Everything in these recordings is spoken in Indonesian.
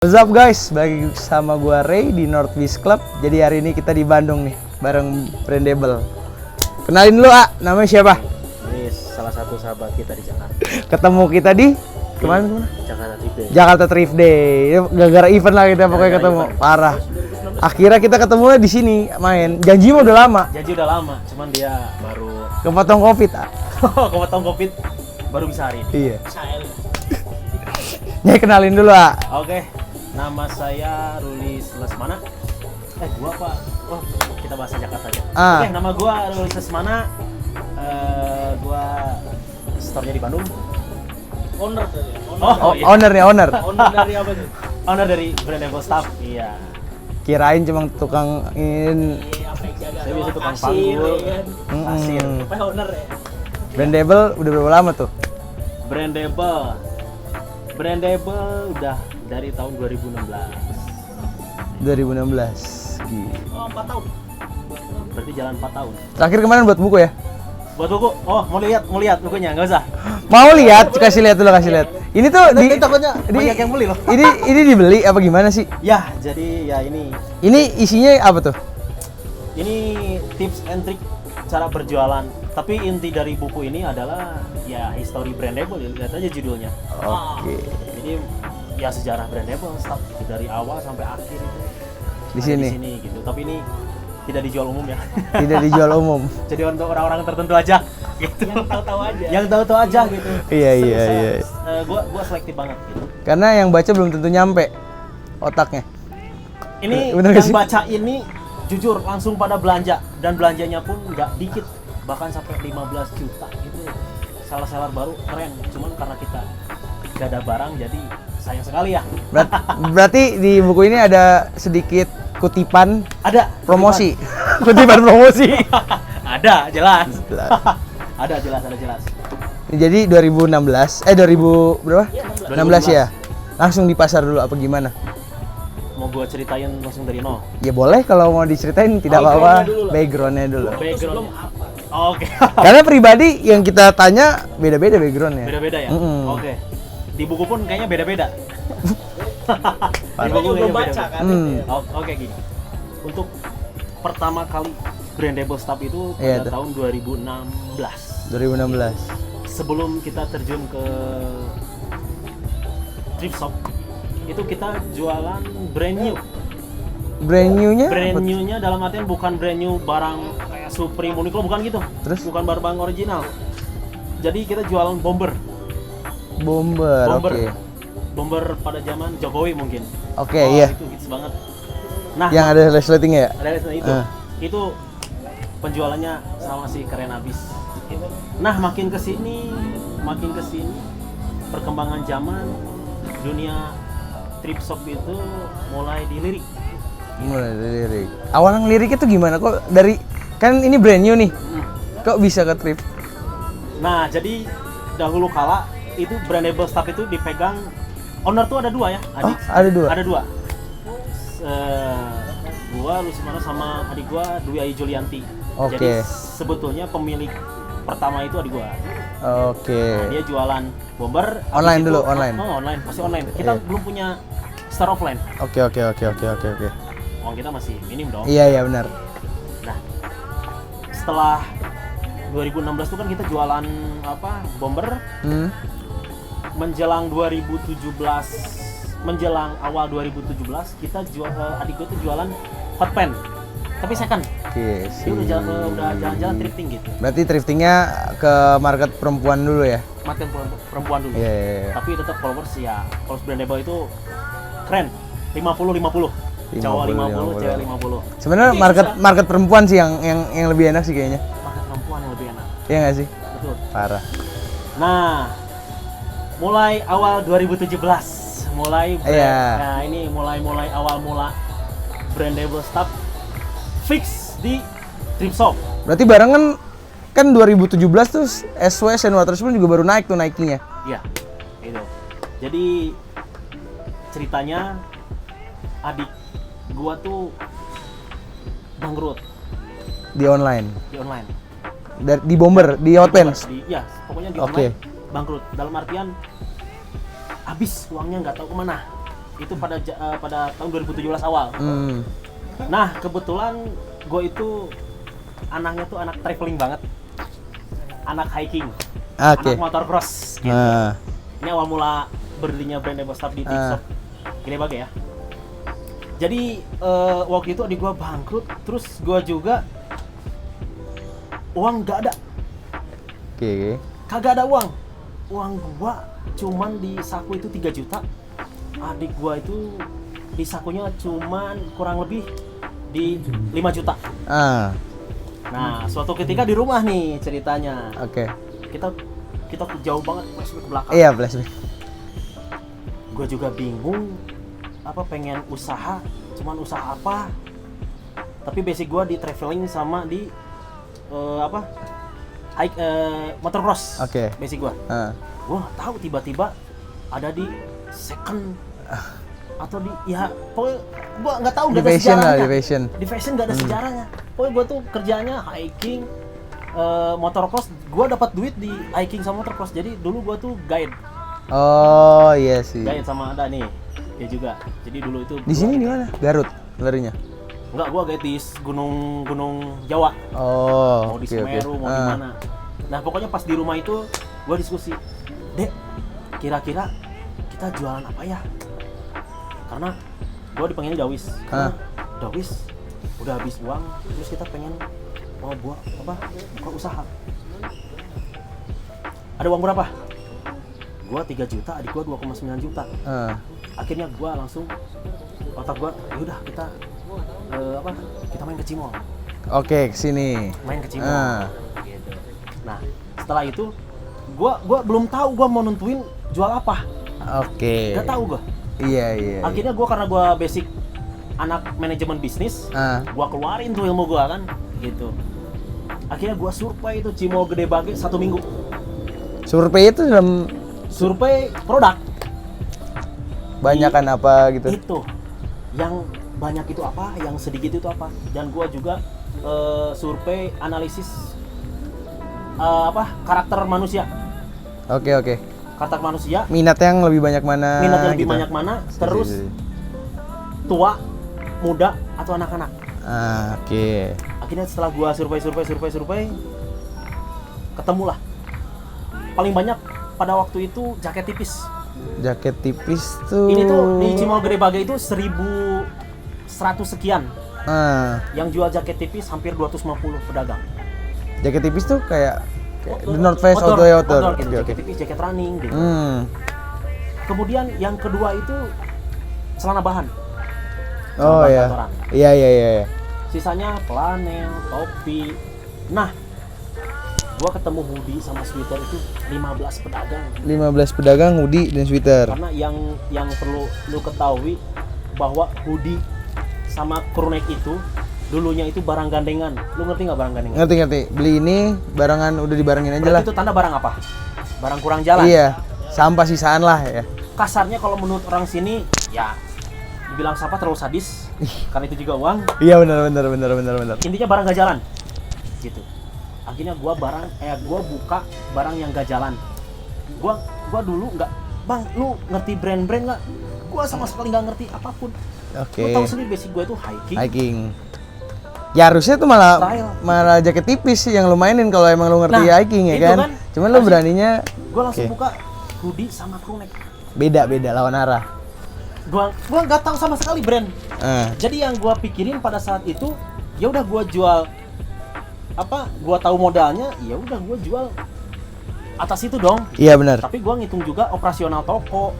What's up guys, balik sama gua Ray di Northwest Club. Jadi hari ini kita di Bandung nih, bareng Brandable. Kenalin dulu namanya siapa? Ini salah satu sahabat kita di Jakarta. Ketemu kita di kemana? Jakarta Trip Day. Jakarta Trip Day. Gara-gara event lah kita pokoknya ketemu. Event. Parah. Akhirnya kita ketemu di sini main. Janji mah udah lama. Janji udah lama, cuman dia baru Kepotong Covid. kepotong Covid baru bisa hari ini. Iya. Nyai kenalin dulu Oke. Nama saya Rulis Lesmana. Gua apa? Oh, kita bahas Jakarta aja. Oke, nama gua Rulis Lesmana. Gua store-nya di Bandung. Owner tadi. Iya. Owner. Owner dari apa tuh? Owner dari Brandable Staff. Iya. Kirain cuma tukang Saya biasa tukang panggul, pasir. Owner ya. Brandable udah berapa lama tuh? Brandable udah dari tahun 2016. 2016. Gila. Oh, 4 tahun. Berarti jalan 4 tahun. Terakhir kemarin buat buku ya? Buat buku? Oh, mau lihat bukunya? Nggak usah. Mau lihat? Kasih lihat dulu, kasih lihat. Ini tuh takutnya banyak yang beli loh. Ini dibeli apa gimana sih? Ya, jadi ya ini Isinya apa tuh? ini tips and trick cara berjualan. Tapi inti dari buku ini adalah ya history Brandable, lihat aja judulnya. Oke. Jadi ya sejarah Brandable start dari awal sampai akhir itu Di ada sini. di sini gitu. Tapi ini tidak dijual umum ya. Tidak dijual umum. Jadi untuk orang-orang tertentu aja gitu. Yang tahu-tahu aja. Yang tahu-tahu aja gitu. Iya. Gua selektif banget gitu. Karena yang baca belum tentu nyampe otaknya. Ini Bener nggak yang sih? baca ini jujur langsung pada belanja, dan belanjanya pun nggak dikit, bahkan sampai 15 juta gitu. Seller baru keren, cuman karena kita gak ada barang jadi sayang sekali ya. Berarti di buku ini ada sedikit kutipan Ada promosi. Kutipan promosi. Ada jelas. Jelas. Ada jelas. Jadi 2016 berapa? 16 ya. Langsung di pasar dulu apa gimana? Mau gua ceritain langsung dari nol. Ya boleh kalau mau diceritain tidak apa-apa. Backgroundnya dulu. Background Oke. Karena pribadi yang kita tanya beda-beda backgroundnya. Beda-beda ya. Mm-mm. Oke. Di buku pun kayaknya beda-beda. Di Gua buku belum kayaknya baca beda-beda. kan. Oke gini. Untuk pertama kali Brandable Staff itu Iya, pada tuh. tahun 2016. 2016. Sebelum kita terjun ke thrift shop, itu kita jualan brand new. Brand new-nya? Brand new-nya dalam artian bukan brand new barang kayak Supreme, Uniqlo, bukan gitu. Terus? Bukan barang original. Jadi kita jualan bomber. Bomber. Oke. Bomber pada zaman Jokowi mungkin. Oke, iya. Itu hits banget. Nah, Yang ada resletingnya ya? ada itu. Itu penjualannya sama sih keren abis. Gitu. Nah, makin kesini perkembangan zaman, dunia thrift shop itu mulai dilirik. Mulai dari lirik. Awalnya ngelirik itu gimana? Kok dari kan ini brand new nih. Kok bisa ke thrift? Nah, jadi dahulu kala itu Brandable Staff itu dipegang owner tuh ada dua ya, adik. ada dua? Ada dua. Gua Lusmana sama adik gua Dwi Ayu Julianti. Oke. Jadi sebetulnya pemilik pertama itu adik gua. Oke. Nah, dia jualan bomber Online habis dulu, itu- online. Oh, online, pasti online. Kita Iya. belum punya store offline. Oke. Uang kita masih minim dong. Iya benar. Nah, setelah 2016 itu kan kita jualan apa? Bomber. Menjelang 2017, menjelang awal 2017 kita adik gue tuh jualan hot pen. Tapi second. Oke, Dia udah jalan-jalan thrifting gitu. Berarti thriftingnya ke market perempuan dulu ya? Makan perempuan dulu. Iya. Tapi tetap followers ya. Kalau Brandable itu keren. 50-50. Cowok 50, cewek 50. Sebenarnya market perempuan sih yang lebih enak sih kayaknya. Makan perempuan yang lebih enak. Iya nggak sih? Betul. Parah. Nah, mulai awal 2017 Iya. nah ini mulai awal mula Brandable Staff fix di thrift shop. Berarti barengan kan 2017 tuh SW Sen Waterspoon juga baru naik tuh naikinya. Iya, itu. Jadi ceritanya adik gua tuh bangkrut Di online. di online. Di bomber, di hotpants. Iya, pokoknya di Oke. online bangkrut. Dalam artian habis uangnya nggak tahu kemana. itu pada tahun 2017 awal. Nah, kebetulan gue itu anaknya tuh anak traveling banget, anak hiking, anak motocross gitu. Ini awal mula berdirinya brand Ebostop di TikTok Gede Bage ya. Jadi waktu itu adik gue bangkrut, terus gue juga uang nggak ada. Kagak ada uang gue cuman di saku itu 3 juta. Adik gue itu di sakunya cuman kurang lebih di 5 juta. Nah, suatu ketika di rumah nih ceritanya. Kita jauh banget flashback ke belakang. Iya, flashback. Gue juga bingung pengen usaha, cuman usaha apa. Tapi basic gue di traveling sama di motocross. Basic gue. Gue nggak tahu tiba-tiba ada di second atau di pokoknya gue nggak tahu, nggak ada sejarahnya. Di fashion nggak ada sejarahnya. Pokoknya gue tuh kerjanya hiking, motocross. Gue dapat duit di hiking sama motocross. Jadi dulu gue tuh guide. Oh iya sih. Guide sama ada nih dia juga. Jadi dulu itu di sini di mana? Garut larinya? Enggak, gue guide di gunung Jawa. Mau di Semeru, mau di mana. Nah pokoknya pas di rumah itu gue diskusi, Dek, kira-kira kita jualan apa ya? Karena gue dipanggilnya Dawis. Karena Dawis udah habis uang, terus kita pengen mau buka usaha. Ada uang berapa? Gua 3 juta, adik gua 2,9 juta. Akhirnya gua langsung otak gua, yaudah kita kita main ke Cimol. Kesini. Main ke Cimol. Gitu. Nah, setelah itu gua belum tahu gua mau nentuin jual apa. Gak tahu gua. Iya. Akhirnya gua karena gua basic anak manajemen bisnis, gua keluarin tuh ilmu gua kan, gitu. Akhirnya gua survei itu Cimol Gede Bage 1 minggu. Survei itu dalam survei produk. Banyakan apa gitu? Itu. Yang banyak itu apa, yang sedikit itu apa. Dan gua juga survei analisis karakter manusia. Oke. Karakter manusia. Minatnya yang lebih banyak mana? Banyak mana? Terus tua, muda atau anak-anak. Akhirnya setelah gua survei, ketemulah. Paling banyak pada waktu itu jaket tipis. Jaket tipis tuh. Ini tuh di Cimol Gede Bage itu 1.100 sekian. Yang jual jaket tipis hampir 250 pedagang. Jaket tipis tuh kayak The North Face outdoor gitu. Jaket tipis, jaket running gitu. Kemudian yang kedua itu celana bahan. Iya. Sisanya flanel, topi. Nah, gua ketemu hoodie sama sweater itu 15 pedagang. 15 pedagang hoodie dan sweater. Karena yang perlu lu ketahui bahwa hoodie sama crewneck itu dulunya itu barang gandengan. Lu ngerti nggak barang gandengan? Ngerti. Beli ini barangan udah dibarengin aja lah. Itu tanda barang apa? Barang kurang jalan. Iya. Sampah sisaan lah ya. Kasarnya kalau menurut orang sini ya dibilang sampah terlalu sadis. Karena itu juga uang. Iya benar. Intinya barang gak jalan. Gitu. Akhirnya gua buka barang yang gak jalan. Gua dulu nggak, Bang, lu ngerti brand-brand nggak? Gua sama sekali nggak ngerti apapun. Lu tahu sendiri basic gua itu hiking. Ya harusnya tuh malah jaket tipis sih yang lu mainin kalau emang lu ngerti hiking ya kan? Cuman lu beraninya gua langsung buka hoodie sama crewneck. Beda lawan arah. Gua nggak tahu sama sekali brand. Jadi yang gua pikirin pada saat itu, ya udah gua jual gua tahu modalnya, ya udah gua jual atas itu dong. Iya benar. Tapi gua ngitung juga operasional toko,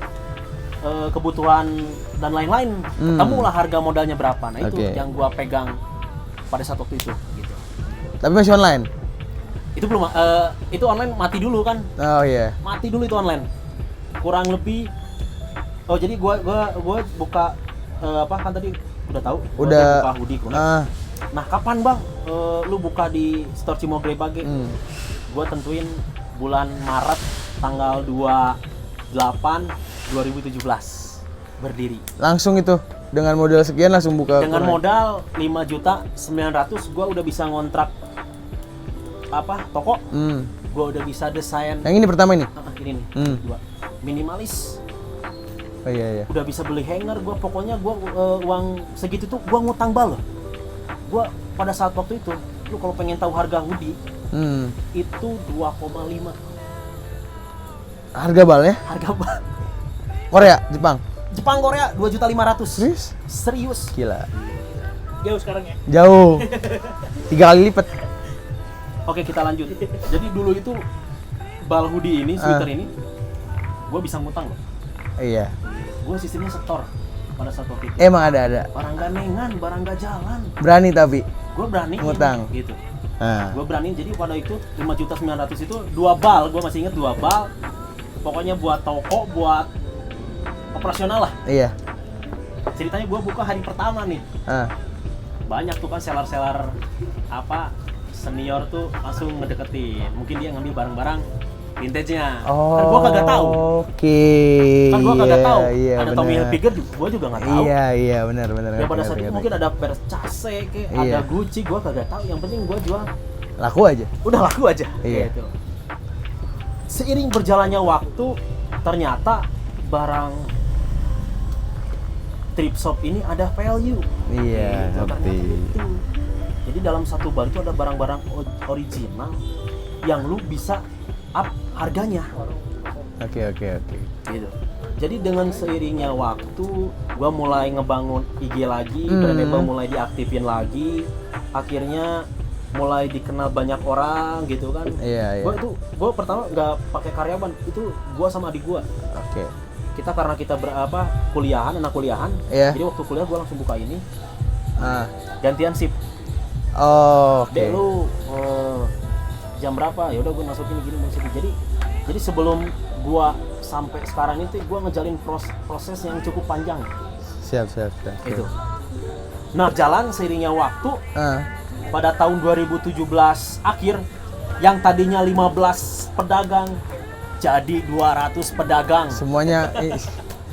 kebutuhan dan lain-lain. Ketemulah harga modalnya berapa. Nah itu yang gua pegang pada saat waktu itu gitu. Tapi masih online? Itu belum itu online mati dulu kan. Oh iya. Mati dulu itu online. Kurang lebih jadi gua buka kan tadi udah tahu. Udah buka hoodie crewneck. Nah, kapan Bang lu buka di store Cimol Gede Bage? Gua tentuin bulan Maret tanggal 28 2017 berdiri. Langsung itu dengan modal sekian langsung buka. Dengan modal 5.900.000 gua udah bisa ngontrak toko. Gua udah bisa desain. Yang ini pertama ini. Ini nih. Dua. Minimalis. Oh iya. Udah bisa beli hanger, gue pokoknya gue uang segitu tuh gue ngutang bal loh. Gue pada saat waktu itu, lu kalau pengen tahu harga hoodie itu 2,5. Harga balnya? Harga bal. Korea, Jepang. Jepang Korea 2.500.000. Serius? Serius. Gila. Jauh sekarang ya. Jauh. 3 kali lipat. Oke, kita lanjut. Jadi dulu itu bal hoodie ini, sweater ini, gue bisa ngutang loh. Iya. Gue sistemnya setor pada saat waktu itu. Emang ada. Barang gandengan, barang gak jalan. Berani tapi. Gue berani Ngutang. gitu. Nah. Gue berani, jadi pada itu 5.900.000 itu 2 bal, gue masih inget 2 bal. Pokoknya buat toko, buat operasional lah. Iya. Ceritanya gue buka hari pertama nih. Banyak tuh kan seller-seller apa senior tuh langsung ngedeketin. Mungkin dia ngambil barang-barang vintage-nya. Kan gua kagak tahu. Oke. Kan gua kagak tahu. Iya, Ada Tommy Hilfiger gua juga nggak tahu. Iya, benar. Ya pada saat itu mungkin ada Versace kayak Iya. ada Gucci, gua kagak tahu. Yang penting gua jual. Laku aja. Udah laku aja. Iya. Gitu. Seiring berjalannya waktu, ternyata barang thrift shop ini ada value. Iya, Gitu, ngerti. ternyata itu. Jadi dalam satu bar itu ada barang-barang original yang lu bisa up harganya. Oke. Gitu. Jadi dengan seiringnya waktu, gua mulai ngebangun IG lagi, brandable mulai diaktifin lagi, akhirnya mulai dikenal banyak orang gitu kan. Iya. Gua pertama nggak pakai karyawan, itu gua sama adik gua. Oke. Kita karena kita kuliahan, anak kuliahan, Iya. jadi waktu kuliah gua langsung buka ini, gantian shift. Oh, oke. Dek lu jam berapa? Ya udah gue masukin gini. Jadi sebelum gua sampai sekarang itu gua ngejalin proses yang cukup panjang. Siap. Itu. Nah, jalan seiringnya waktu pada tahun 2017 akhir yang tadinya 15 pedagang jadi 200 pedagang. Semuanya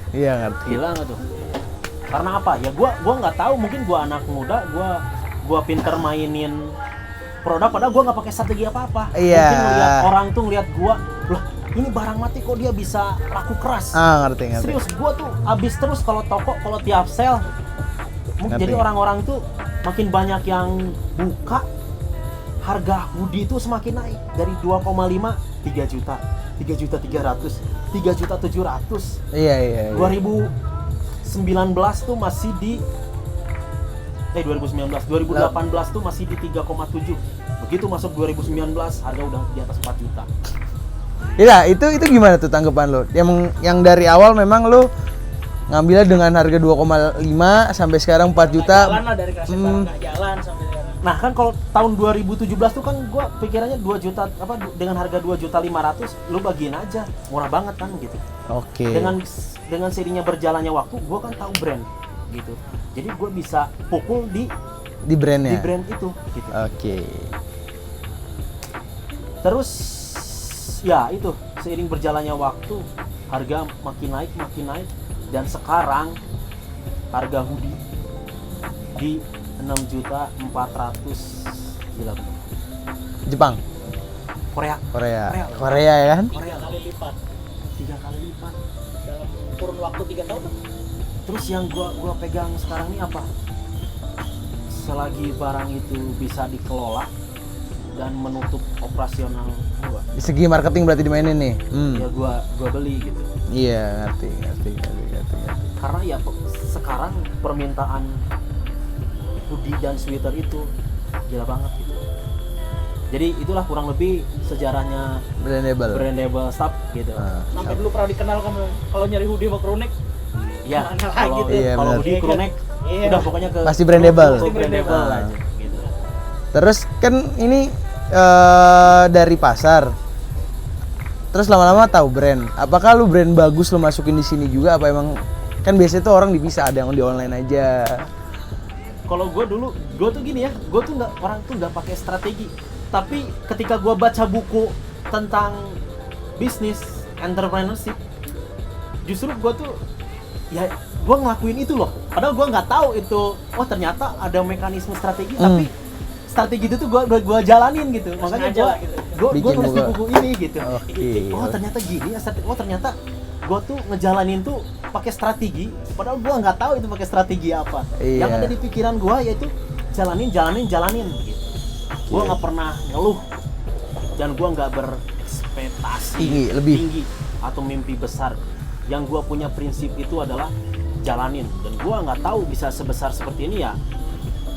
iya ngerti. Gila nggak tuh? Karena apa? Ya gua nggak tahu, mungkin gua anak muda, gua pinter mainin produk padahal gua nggak pakai strategi apa-apa. Iya. Mungkin ngeliat orang tuh ngeliat gua, loh ini barang mati kok dia bisa laku keras. Ngerti. Serius, gua tuh abis terus kalau toko, kalau tiap sale. Jadi orang-orang tuh makin banyak yang buka, harga hoodie itu semakin naik dari 2,5 3 juta, 3.300.000, 3.700.000. Iya. 2019 tuh masih di 2018 tuh masih di 3,7. Begitu masuk 2019 harga udah di atas 4 juta. Iya, itu gimana tuh tanggapan lo? Yang dari awal memang lo ngambilnya dengan harga 2,5 sampai sekarang 4 juta. Jalan lah dari kasih barang nggak jalan sampai sekarang. Nah kan kalau tahun 2017 tuh kan gua pikirannya 2 juta dengan harga 2.500.000 lu bagiin aja, murah banget kan gitu. Oke. Dengan seiringnya berjalannya waktu gua kan tahu brand gitu. Jadi gua bisa pukul di brandnya. Di brand itu gitu. Oke. Terus ya itu seiring berjalannya waktu harga makin naik dan sekarang harga hoodie di 6.400.000. Gila. Jepang. Korea Ya kan? Korea kali lipat. 3 kali lipat Dalam kurun waktu 3 tahun. Terus yang gua pegang sekarang ini apa? Selagi barang itu bisa dikelola dan menutup operasional gua, Di segi marketing berarti dimainin nih. ya gua beli gitu. Iya, ngerti. Karena ya sekarang permintaan hoodie dan sweater itu gila banget gitu. Jadi itulah kurang lebih sejarahnya brandable stuff gitu. Sampai dulu pernah dikenal kalau nyari hoodie sama crewneck. Ya, Mana kalau lagi tuh? kalau hoodie crewneck udah pokoknya ke Pasti brandable. aja gitu. Terus kan ini dari pasar. Terus lama-lama tahu brand. Apakah lu brand bagus lu masukin di sini juga apa emang kan biasanya tuh orang dipisah, ada yang di online aja. Kalau gue tuh gini ya, gue tuh nggak pakai strategi. Tapi ketika gue baca buku tentang bisnis entrepreneurship, justru gue tuh ya gue ngelakuin itu loh. Padahal gue nggak tahu itu, ternyata ada mekanisme strategi. Tapi strategi itu tuh gue jalanin gitu. Makanya gue nulis di buku ini gitu. Okay. Ternyata gini ya strategi. Ternyata Gua tuh ngejalanin tuh pakai strategi, padahal gua nggak tahu itu pakai strategi apa. Iya. Yang ada di pikiran gua yaitu jalanin gitu. Gua nggak pernah ngeluh dan gua nggak berekspektasi tinggi atau mimpi besar. Yang gua punya prinsip itu adalah jalanin, dan gua nggak tahu bisa sebesar seperti ini ya.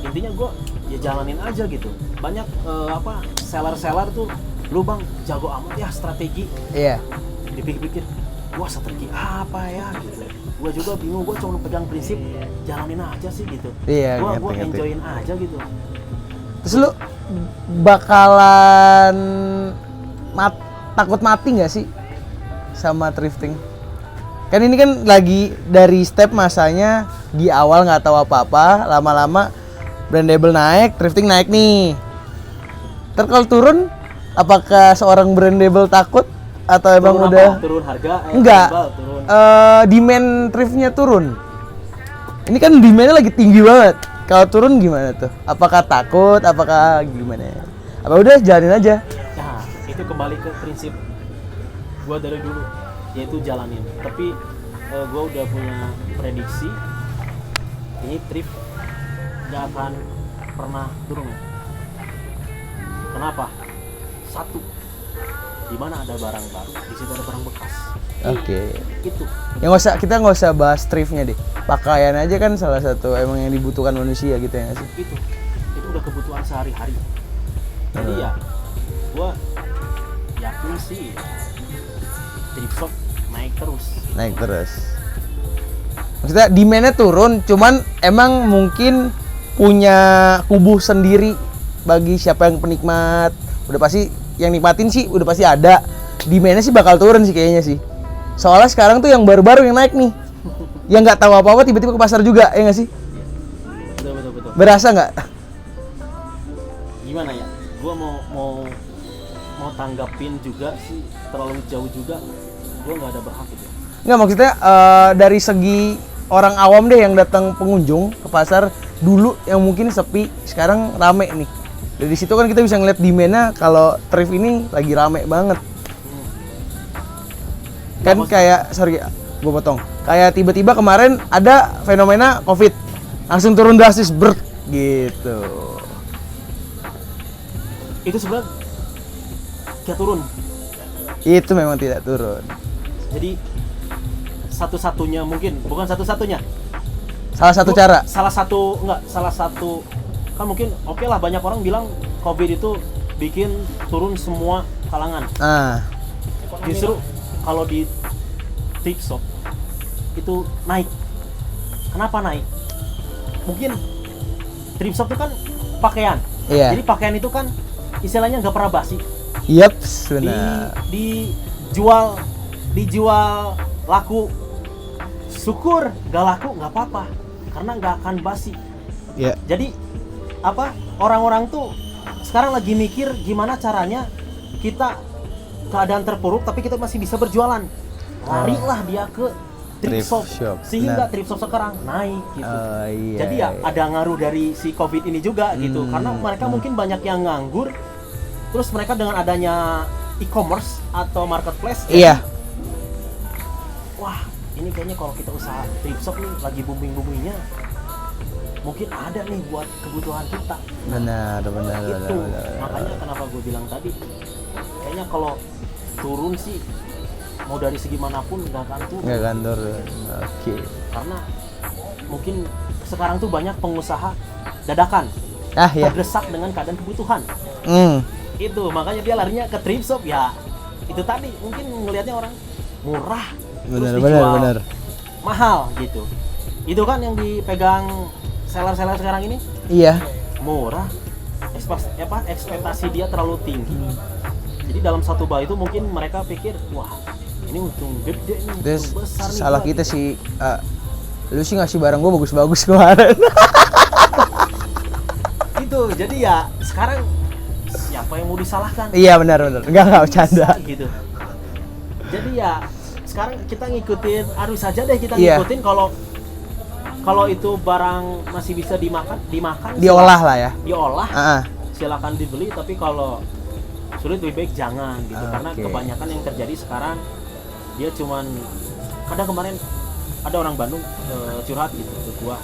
Intinya gua ya jalanin aja gitu. Banyak seller tuh, lu bang jago amat ya strategi. Iya. Dipikir-pikir, wah strategi apa ya gitu. Gua juga bingung, gua cuma pegang prinsip jalanin aja sih gitu. Iya, Gua ngerti. enjoyin aja gitu. Terus lu bakalan takut mati nggak sih sama thrifting? Kan ini kan lagi dari step masanya di awal nggak tahu apa-apa, lama-lama brandable naik, thrifting naik nih. Terus kalau turun, apakah seorang brandable takut atau emang Turun udah apa? Turun harga? enggak? Turun. Demand thriftnya turun. Ini kan demandnya lagi tinggi banget. Kalau turun gimana tuh? Apakah takut? Apakah gimana? Apa udah jalanin aja? Nah, itu kembali ke prinsip gua dari dulu, yaitu jalanin. Tapi gua udah punya prediksi ini thrift nggak akan pernah turun. Kenapa? Satu, di mana ada barang baru, di situ ada barang bekas. Oke. Itu. Ya kita nggak usah bahas thriftnya deh. Pakaian aja kan salah satu emang yang dibutuhkan manusia gitu ya nggak sih? Itu udah kebutuhan sehari-hari. Jadi ya, gua yakin sih thrift shop naik terus. Naik terus. Maksudnya demandnya turun, cuman emang mungkin punya kubu sendiri bagi siapa yang penikmat. Udah pasti yang nikmatin sih udah pasti ada. Demandnya sih bakal turun sih kayaknya sih. Soalnya sekarang tuh yang baru-baru yang naik nih. Yang nggak tahu apa-apa tiba-tiba ke pasar juga, ya nggak sih? Betul. Berasa nggak? Gimana ya? Gua mau tanggapin juga sih, terlalu jauh juga. Gua nggak ada berhak gitu. Nggak, maksudnya dari segi orang awam deh yang datang pengunjung ke pasar dulu yang mungkin sepi, sekarang rame nih. Dari situ kan kita bisa ngeliat demand-nya kalau thrift ini lagi rame banget. Kan kayak, sorry gue potong, kayak tiba-tiba kemarin ada fenomena COVID, langsung turun drastis gitu. Itu sebenarnya gak turun. Itu memang tidak turun. Jadi satu-satunya mungkin, bukan satu-satunya. Salah satu cara. Salah satu kan mungkin oke lah, banyak orang bilang COVID itu bikin turun semua kalangan. Justru kalau di thrift shop itu naik. Kenapa naik? Mungkin thrift shop itu kan pakaian. Iya. Jadi pakaian itu kan istilahnya nggak pernah basi. Yap, benar. Dijual laku. Syukur nggak laku nggak apa-apa, karena nggak akan basi. Iya. Jadi orang-orang tuh sekarang lagi mikir gimana caranya kita keadaan terpuruk tapi kita masih bisa berjualan. Larilah dia ke thrift shop. Sehingga thrift shop sekarang naik gitu. Iya, jadi ya ada ngaruh dari si COVID ini juga gitu. Karena mereka mungkin banyak yang nganggur. Terus mereka dengan adanya e-commerce atau marketplace, Iya. wah, ini kayaknya kalau kita usaha thrift shop nih lagi booming-boomingnya, mungkin ada nih buat kebutuhan kita. Benar. Itu makanya kenapa gue bilang tadi, kayaknya kalau turun sih mau dari segi manapun nggak akan turun. Nggak akan turun. Oke. Karena mungkin sekarang tuh banyak pengusaha dadakan, Ya. terdesak dengan keadaan kebutuhan. Itu makanya dia larinya ke thrift shop ya. Itu tadi mungkin ngelihatnya orang murah, terus dijual mahal gitu. Itu kan yang dipegang seller-seller sekarang ini. Iya. Murah, ekspektasi dia terlalu tinggi. Jadi dalam satu bal itu mungkin mereka pikir, wah ini untung gede nih, Terus untung besar nih. salah gua, kita gitu. sih, lu sih ngasih barang gua bagus-bagus kemarin. Gitu, jadi ya sekarang siapa yang mau disalahkan? Iya benar. Enggak bercanda. Bisa, gitu. Jadi ya sekarang kita ngikutin arus saja deh, kita Iya. ngikutin kalau itu barang masih bisa dimakan Diolah lah ya. diolah, silakan dibeli. Tapi kalau sulit lebih baik jangan gitu. Karena Oke. kebanyakan yang terjadi sekarang dia cuman ada kemarin ada orang Bandung curhat gitu ke gua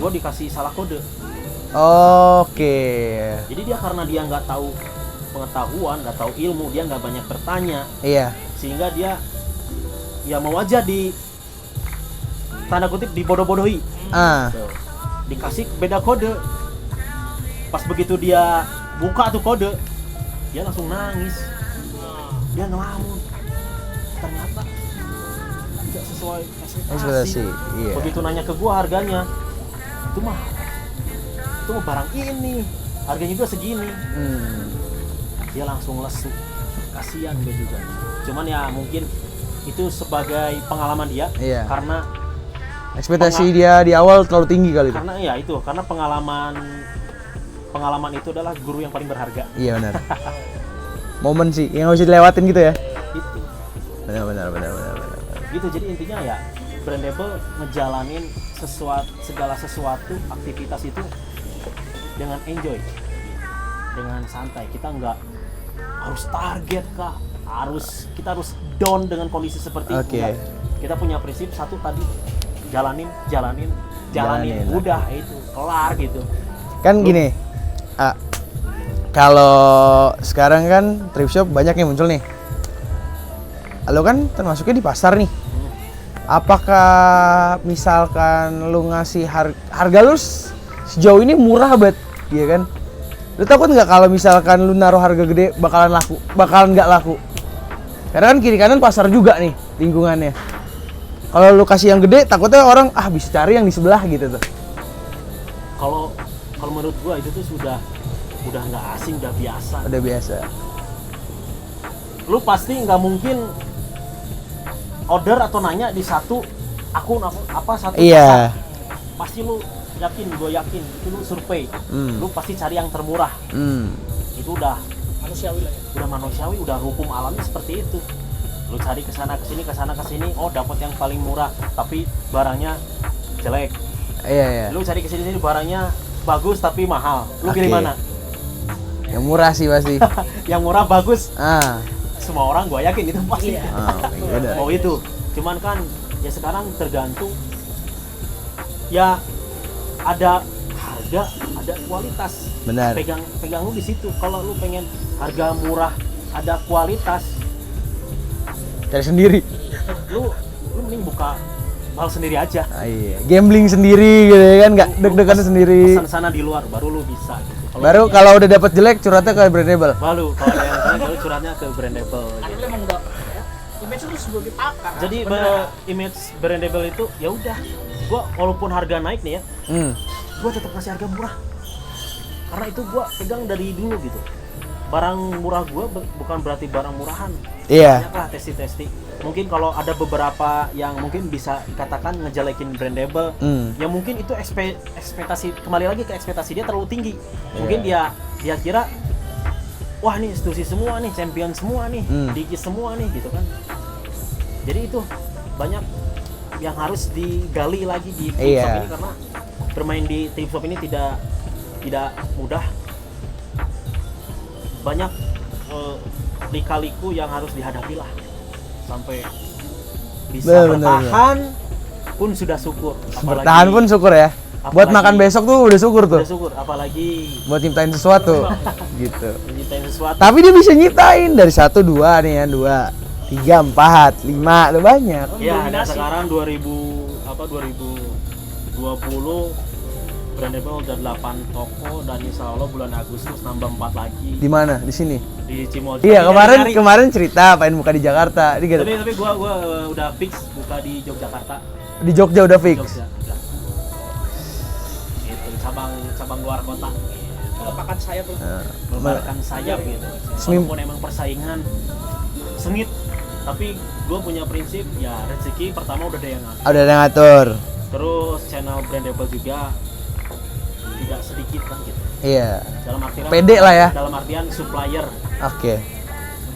dikasih salah kode. Oke. Jadi dia karena dia nggak tahu pengetahuan, nggak tahu ilmu, dia nggak banyak bertanya, Iya. sehingga dia ya mau aja di tanda kutip dibodoh-bodohi. Gitu. Dikasih beda kode. Pas begitu dia buka tuh kode, dia langsung nangis. Dia ngelamun. Ternyata tidak sesuai ekspektasi. Iya. Begitu nanya ke gua harganya, itu mah barang ini, harganya juga segini. Dia langsung lesu. Kasihan gue juga. Cuman ya mungkin itu sebagai pengalaman dia. Iya. Karena Ekspektasi dia di awal terlalu tinggi kali itu. karena ya itu, karena pengalaman itu adalah guru yang paling berharga. Iya benar. Momen sih yang harus dilewatin gitu ya. Itu. Benar. Gitu, jadi intinya ya Brandable ngejalanin segala sesuatu aktivitas itu dengan enjoy, dengan santai. Kita nggak harus target kah, kita harus down dengan kondisi seperti itu. Oke. Kita punya prinsip satu tadi, jalanin, Jalanin. udah itu kelar gitu. Kan gini, kalau sekarang kan thrift shop banyak yang muncul nih. Lo kan termasuknya di pasar nih. Apakah misalkan lu ngasih harga lu sejauh ini murah banget, ya kan? Lu takut nggak kalau misalkan lu naruh harga gede bakalan nggak laku? Karena kan kiri kanan pasar juga nih lingkungannya. Kalau lu kasih yang gede, takutnya orang bisa cari yang di sebelah gitu tuh. Kalau menurut gua itu tuh udah nggak asing, udah biasa. Udah biasa. Lu pasti nggak mungkin order atau nanya di satu akun satu Iya. pasar. Pasti lu gue yakin itu lu survei. Lu pasti cari yang termurah. Itu udah Manusiawi lah ya. udah manusiawi, udah hukum alamnya seperti itu. Lu cari kesana kesini, oh dapat yang paling murah tapi barangnya jelek. Iya. Lu cari kesini barangnya bagus tapi mahal. Lu pilih Oke. mana? Yang murah sih pasti. Yang murah bagus. Ah. Semua orang gue yakin itu pasti. Iya. Benar. Mau itu. Cuman kan ya sekarang tergantung. Ya ada harga, ada kualitas. Benar. Pegang lu di situ. Kalau lu pengen harga murah, ada kualitas, Cari sendiri. lu mending buka hal sendiri aja. Iya. Gambling sendiri gitu ya kan, nggak deg-degan sendiri. Pesan sana di luar baru lu bisa gitu. Baru kalau udah dapat jelek curhatnya ke Brandable. Baru kalau ada yang jelek baru curhatnya ke Brandable Karena gitu. itu emang udah ya, image itu sebagai pakar. Jadi image Brandable itu ya udah, gua walaupun harga naik nih ya, gua tetap kasih harga murah. Karena itu gua pegang dari dulu gitu. Barang murah gua bukan berarti barang murahan. Iya. Banyaklah testi. Mungkin kalau ada beberapa yang mungkin bisa dikatakan ngejelekin Brandable, ya mungkin itu ekspektasi, kembali lagi ke ekspektasi dia terlalu tinggi. Mungkin dia kira wah nih institusi semua nih, champion semua nih, digi semua nih gitu kan. Jadi itu banyak yang harus digali lagi di thrift shop ini, karena bermain di thrift shop ini tidak mudah. Banyak lika-liku yang harus dihadapi lah sampai bisa bertahan pun sudah syukur. Bertahan pun syukur ya. Buat makan besok tuh udah syukur tuh. Udah syukur, apalagi buat nyiptain sesuatu gitu. nyiptain sesuatu. Tapi dia bisa nyiptain dari 1 2 nih ya, 2 3 4 5 udah banyak. Ya, dan sekarang 2020 Brandable udah 8 toko, dan insya Allah bulan Agustus nambah 4 lagi Di mana? Di sini. di Cimojo. Iya, kemarin cerita pengen buka di Jakarta. Gitu. Tapi gua udah fix buka di Yogyakarta. Di Jogja udah fix. Jogja, udah. Itu cabang luar kota. Melepakan sayap tuh. Melebarkan sayap gitu. Walaupun emang persaingan sengit, tapi gue punya prinsip ya rezeki pertama udah ada yang ngatur. Udah ada ngatur. Terus channel Brandable juga tidak sedikit kan gitu. Iya. Dalam artian Pede lah ya. Dalam artian supplier. Oke.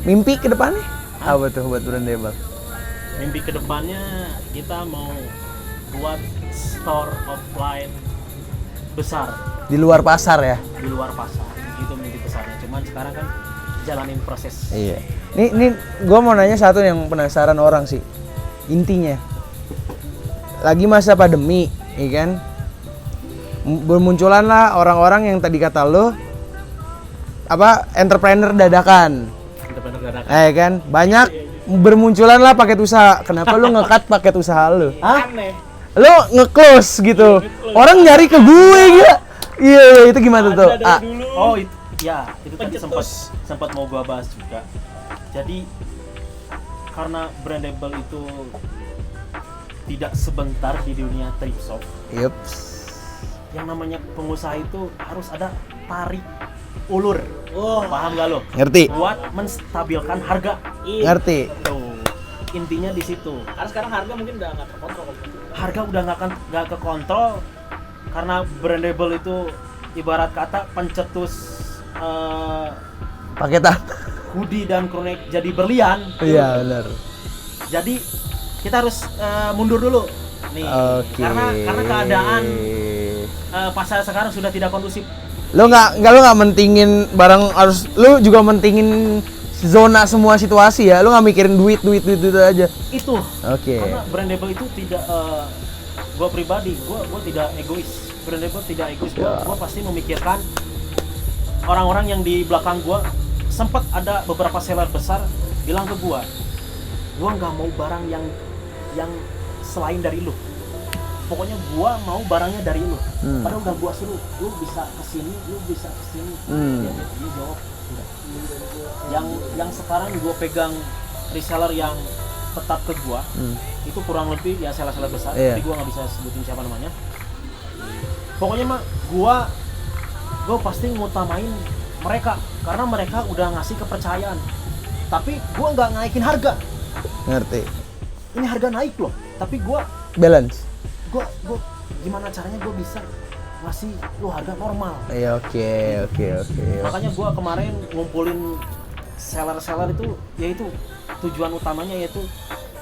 Mimpi ke depannya? Apa tuh buat Brandable? Mimpi kedepannya kita mau buat store offline besar Di luar pasar ya. di luar pasar. Itu mimpi besarnya. Cuman sekarang kan jalanin proses. Iya. Nih gue mau nanya satu yang penasaran orang sih. intinya. Lagi masa pandemi, ya kan? Bermunculan lah orang-orang yang tadi kata lo entrepreneur dadakan. Entrepreneur dadakan. Kan? Banyak bermunculan lah paket usaha. Kenapa lu nge-cut paket usaha lu? Aneh. Lu nge-close gitu. Orang nyari ke gue gila. Iya, itu gimana tuh? Ada dulu. Oh, ya, itu tadi Pencetus. sempat mau gua bahas juga. Jadi karena brandable itu tidak sebentar di dunia thrift shop. Yups. Yang namanya pengusaha itu harus ada tarik ulur. Oh, Paham gak lo? Ngerti? Buat menstabilkan harga. iya. Ngerti. Tuh, intinya di situ. Karena sekarang harga mungkin udah nggak terkontrol. Harga udah nggak kekontrol karena brandable itu ibarat kata pencetus Paketan. hoodie dan crewneck jadi berlian. Iya, benar. Jadi kita harus mundur dulu nih. Oke. Karena keadaan pasar sekarang sudah tidak kondusif. Lu nggak mentingin barang, harus lu juga mentingin zona semua situasi ya. Lu nggak mikirin duit aja. Itu. Oke. Karena brandable itu tidak gua pribadi, gua tidak egois. Brandable tidak egois. Gua pasti memikirkan orang-orang yang di belakang gua. Sempat ada beberapa seller besar bilang ke gua nggak mau barang yang selain dari lu. Pokoknya gua mau barangnya dari lu. Padahal udah gua suruh, lu bisa kesini. Dia jawab enggak. Yang sekarang gua pegang reseller yang tetap ke gua, itu kurang lebih ya seller-seller besar. Iya. Tapi gua nggak bisa sebutin siapa namanya. Pokoknya mah gua pasti ngutamain mereka karena mereka udah ngasih kepercayaan. Tapi gua nggak naikin harga. Ngerti. Ini harga naik loh, tapi gua Balance. gimana caranya gua bisa ngasih lu harga normal. Iya, oke. Makanya gua kemarin ngumpulin seller-seller itu, yaitu tujuan utamanya yaitu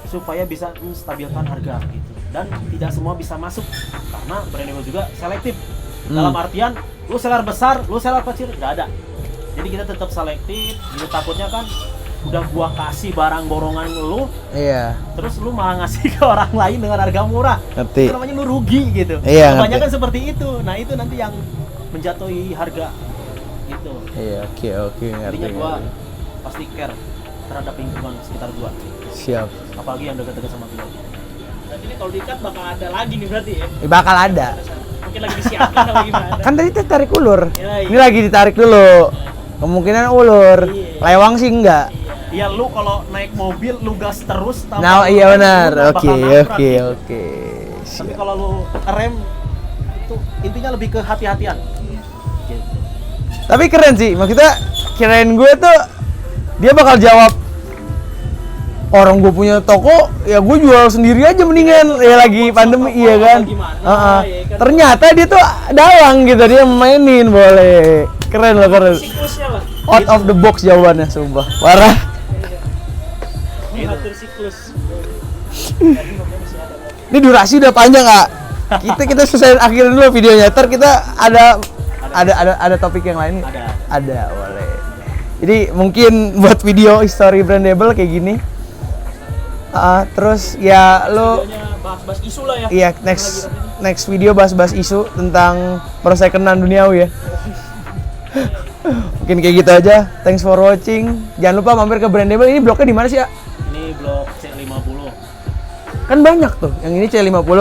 supaya bisa menstabilkan harga gitu. Dan tidak semua bisa masuk karena brandable juga selektif. Dalam artian lu seller besar, lu seller kecil nggak ada. Jadi kita tetap selektif. Jadi takutnya kan udah gua kasih barang borongan lu, Iya. terus lu malah ngasih ke orang lain dengan harga murah. Ngerti. Itu namanya lu rugi gitu. Iya, Kebanyakan ngerti. seperti itu. Nah, itu nanti yang menjatuhi harga gitu. Iya, oke. Intinya Ngerti. gua pasti care terhadap lingkungan sekitar gua. Siap. Apalagi yang dekat-dekat sama gua. Berarti ini kalau diikat bakal ada lagi nih berarti ya. Bakal ada. Mungkin lagi disiapkan atau gimana. Kan tadi tarik ulur. Ya, iya. Ini lagi ditarik dulu. Kemungkinan ulur. Iya. Lewang sih enggak. Ya lu kalau naik mobil lu gas terus tanpa Nah, lu iya rem, benar. lu bakal Oke. nabrak gitu. Tapi Siap. kalau lu rem itu intinya lebih ke hati-hatian. Gitu. Tapi keren sih. Maksudnya kirain gue tuh dia bakal jawab, orang gue punya toko, ya gue jual sendiri aja mendingan. Ya lagi pandemi, iya kan. Gimana, ya kan? Ternyata dia tuh dalang gitu, dia mainin boleh. Keren loh, keren. Siklusnya lah. Out of the box jawabannya, sumpah. Parah. Mengatur siklus. Ini durasi udah panjang, Kak. Kita selesaiin akhirin dulu videonya. Ntar kita ada topik yang lain. Ada, boleh. Jadi mungkin buat video history brandable kayak gini. Terus ya lo Videonya bahas-bahas isu lah ya. iya next video bahas-bahas isu tentang persekenan duniawi ya. Mungkin kayak gitu aja. Thanks for watching. Jangan lupa mampir ke Brandable. Ini bloknya di mana sih, ya? Ini blok C50. Kan banyak tuh. Yang ini C50.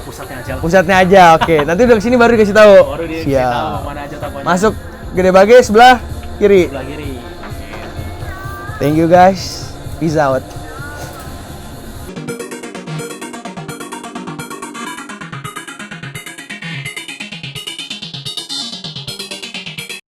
Pusatnya aja. Pusatnya aja. Oke. Nanti udah kesini baru dikasih tahu. Baru dia Siap. tahu mana aja tokonya. Masuk Gede Bage sebelah kiri. Sebelah kiri. Thank you guys. Peace out.